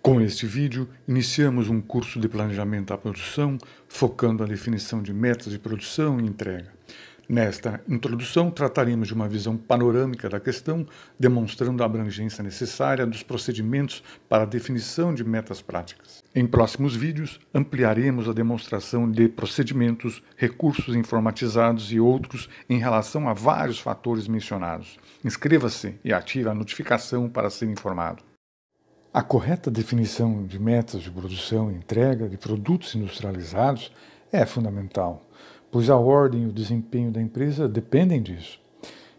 Com este vídeo, iniciamos um curso de planejamento da produção, focando a definição de metas de produção e entrega. Nesta introdução, trataremos de uma visão panorâmica da questão, demonstrando a abrangência necessária dos procedimentos para a definição de metas práticas. Em próximos vídeos, ampliaremos a demonstração de procedimentos, recursos informatizados e outros em relação a vários fatores mencionados. Inscreva-se e ative a notificação para ser informado. A correta definição de metas de produção e entrega de produtos industrializados é fundamental, pois a ordem e o desempenho da empresa dependem disso.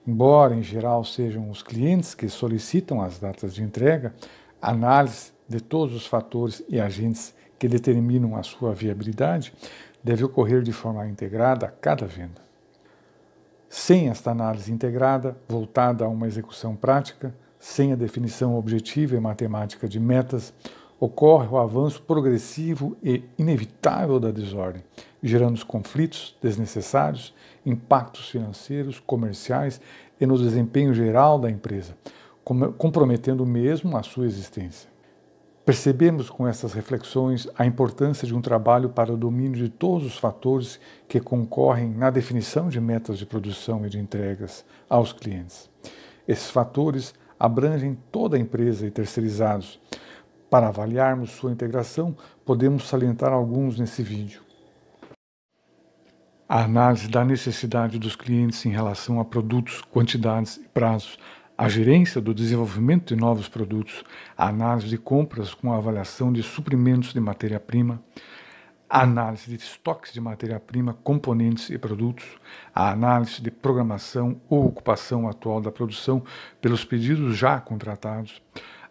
Embora, em geral, sejam os clientes que solicitam as datas de entrega, a análise de todos os fatores e agentes que determinam a sua viabilidade deve ocorrer de forma integrada a cada venda. Sem esta análise integrada, voltada a uma execução prática, sem a definição objetiva e matemática de metas, ocorre o avanço progressivo e inevitável da desordem, gerando conflitos desnecessários, impactos financeiros, comerciais e no desempenho geral da empresa, comprometendo mesmo a sua existência. Percebemos com essas reflexões a importância de um trabalho para o domínio de todos os fatores que concorrem na definição de metas de produção e de entregas aos clientes. Esses fatores abrangem toda a empresa e terceirizados. Para avaliarmos sua integração, podemos salientar alguns nesse vídeo. A análise da necessidade dos clientes em relação a produtos, quantidades e prazos, a gerência do desenvolvimento de novos produtos, a análise de compras com a avaliação de suprimentos de matéria-prima, a análise de estoques de matéria-prima, componentes e produtos, a análise de programação ou ocupação atual da produção pelos pedidos já contratados,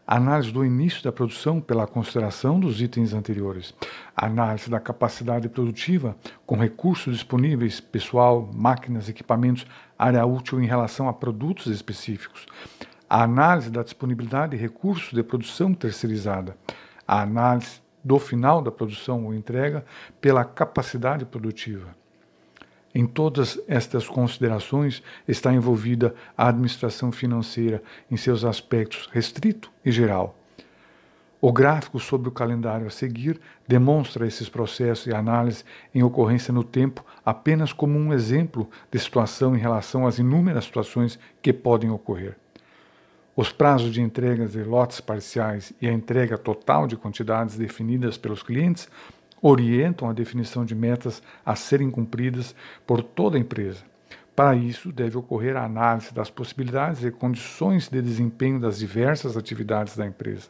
a análise do início da produção pela consideração dos itens anteriores, a análise da capacidade produtiva com recursos disponíveis, pessoal, máquinas, equipamentos, área útil em relação a produtos específicos, a análise da disponibilidade de recursos de produção terceirizada, a análise do final da produção ou entrega pela capacidade produtiva. Em todas estas considerações está envolvida a administração financeira em seus aspectos restrito e geral. O gráfico sobre o calendário a seguir demonstra esses processos e análise em ocorrência no tempo apenas como um exemplo de situação em relação às inúmeras situações que podem ocorrer. Os prazos de entrega de lotes parciais e a entrega total de quantidades definidas pelos clientes orientam a definição de metas a serem cumpridas por toda a empresa. Para isso, deve ocorrer a análise das possibilidades e condições de desempenho das diversas atividades da empresa.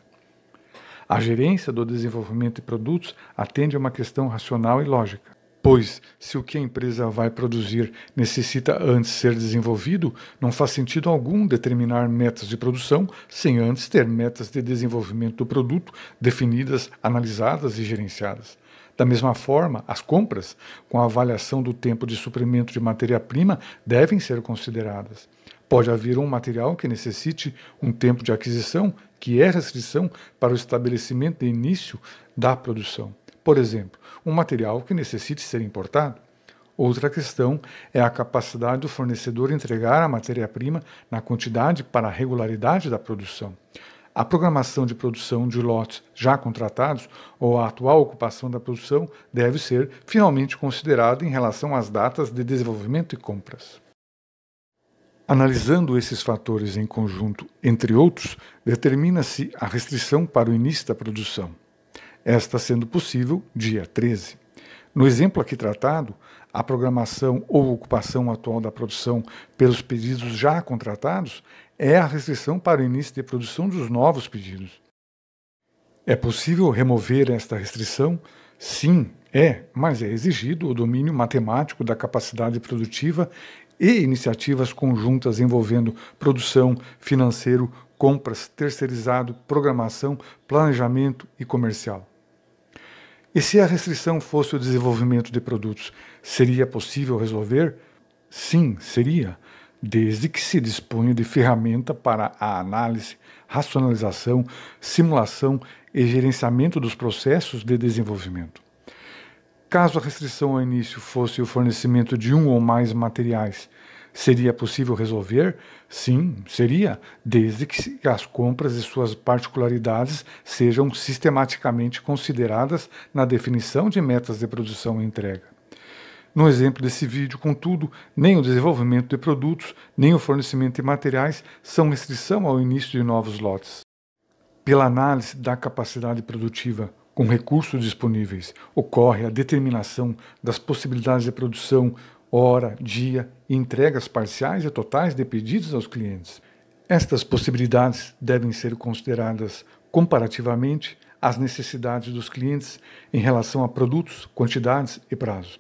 A gerência do desenvolvimento de produtos atende a uma questão racional e lógica. Pois, se o que a empresa vai produzir necessita antes ser desenvolvido, não faz sentido algum determinar metas de produção sem antes ter metas de desenvolvimento do produto definidas, analisadas e gerenciadas. Da mesma forma, as compras, com a avaliação do tempo de suprimento de matéria-prima, devem ser consideradas. Pode haver um material que necessite um tempo de aquisição, que é restrição para o estabelecimento de início da produção. Por exemplo, um material que necessite ser importado. Outra questão é a capacidade do fornecedor entregar a matéria-prima na quantidade para a regularidade da produção. A programação de produção de lotes já contratados ou a atual ocupação da produção deve ser finalmente considerada em relação às datas de desenvolvimento e compras. Analisando esses fatores em conjunto, entre outros, determina-se a restrição para o início da produção. Esta sendo possível dia 13. No exemplo aqui tratado, a programação ou ocupação atual da produção pelos pedidos já contratados é a restrição para o início de produção dos novos pedidos. É possível remover esta restrição? Sim, mas é exigido o domínio matemático da capacidade produtiva e iniciativas conjuntas envolvendo produção, financeiro, compras, terceirizado, programação, planejamento e comercial. E se a restrição fosse o desenvolvimento de produtos, seria possível resolver? Sim, seria, desde que se disponha de ferramenta para a análise, racionalização, simulação e gerenciamento dos processos de desenvolvimento. Caso a restrição ao início fosse o fornecimento de um ou mais materiais, Seria possível resolver? Sim, seria, desde que as compras e suas particularidades sejam sistematicamente consideradas na definição de metas de produção e entrega. No exemplo desse vídeo, contudo, nem o desenvolvimento de produtos, nem o fornecimento de materiais são restrição ao início de novos lotes. Pela análise da capacidade produtiva com recursos disponíveis, ocorre a determinação das possibilidades de produção, hora, dia e entregas parciais e totais de pedidos aos clientes. Estas possibilidades devem ser consideradas comparativamente às necessidades dos clientes em relação a produtos, quantidades e prazos.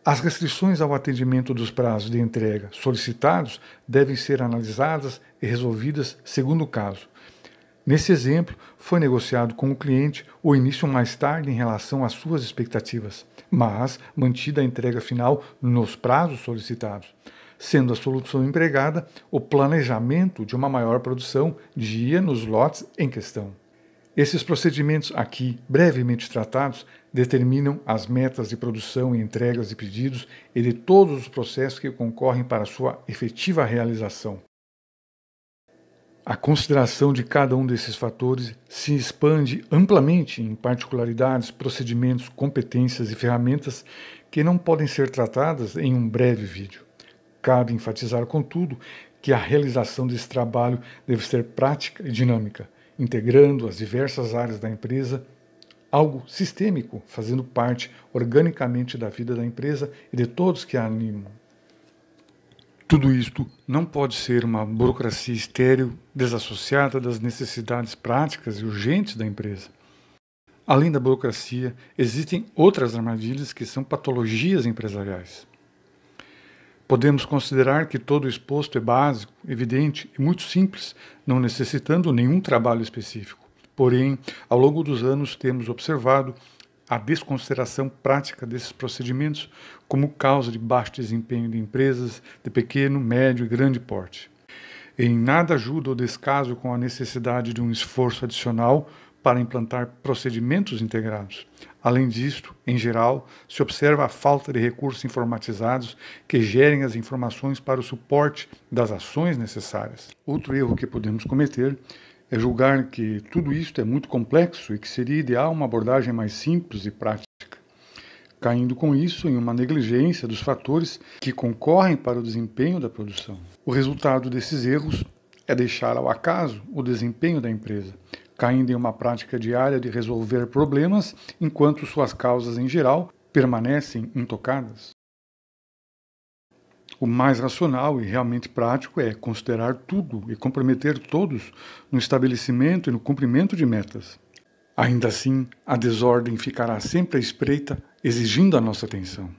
As restrições ao atendimento dos prazos de entrega solicitados devem ser analisadas e resolvidas segundo o caso. Nesse exemplo, foi negociado com o cliente o início mais tarde em relação às suas expectativas, mas mantida a entrega final nos prazos solicitados, sendo a solução empregada o planejamento de uma maior produção dia nos lotes em questão. Esses procedimentos aqui, brevemente tratados, determinam as metas de produção e entregas de pedidos e de todos os processos que concorrem para sua efetiva realização. A consideração de cada um desses fatores se expande amplamente em particularidades, procedimentos, competências e ferramentas que não podem ser tratadas em um breve vídeo. Cabe enfatizar, contudo, que a realização desse trabalho deve ser prática e dinâmica, integrando as diversas áreas da empresa, algo sistêmico, fazendo parte organicamente da vida da empresa e de todos que a animam. Tudo isto não pode ser uma burocracia estéril, desassociada das necessidades práticas e urgentes da empresa. Além da burocracia, existem outras armadilhas que são patologias empresariais. Podemos considerar que todo o exposto é básico, evidente e muito simples, não necessitando nenhum trabalho específico. Porém, ao longo dos anos temos observado a desconsideração prática desses procedimentos como causa de baixo desempenho de empresas de pequeno, médio e grande porte. Em nada ajuda o descaso com a necessidade de um esforço adicional para implantar procedimentos integrados. Além disto, em geral, se observa a falta de recursos informatizados que gerem as informações para o suporte das ações necessárias. Outro erro que podemos cometer é julgar que tudo isto é muito complexo e que seria ideal uma abordagem mais simples e prática, caindo com isso em uma negligência dos fatores que concorrem para o desempenho da produção. O resultado desses erros é deixar ao acaso o desempenho da empresa, caindo em uma prática diária de resolver problemas enquanto suas causas em geral permanecem intocadas. O mais racional e realmente prático é considerar tudo e comprometer todos no estabelecimento e no cumprimento de metas. Ainda assim, a desordem ficará sempre à espreita, exigindo a nossa atenção.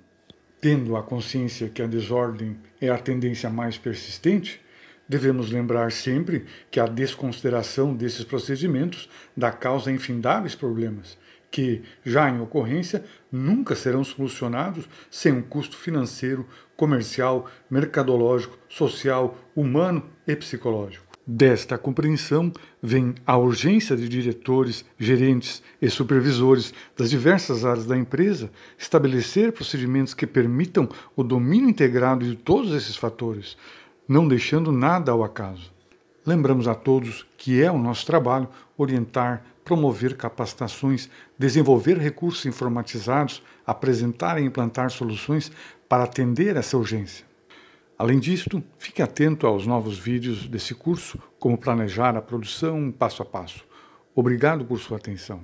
Tendo a consciência que a desordem é a tendência mais persistente, devemos lembrar sempre que a desconsideração desses procedimentos dá causa a infindáveis problemas, que, já em ocorrência, nunca serão solucionados sem um custo financeiro, comercial, mercadológico, social, humano e psicológico. Desta compreensão vem a urgência de diretores, gerentes e supervisores das diversas áreas da empresa estabelecer procedimentos que permitam o domínio integrado de todos esses fatores, não deixando nada ao acaso. Lembramos a todos que é o nosso trabalho orientar, promover capacitações, desenvolver recursos informatizados, apresentar e implantar soluções para atender essa urgência. Além disto, fique atento aos novos vídeos desse curso, como planejar a produção passo a passo. Obrigado por sua atenção.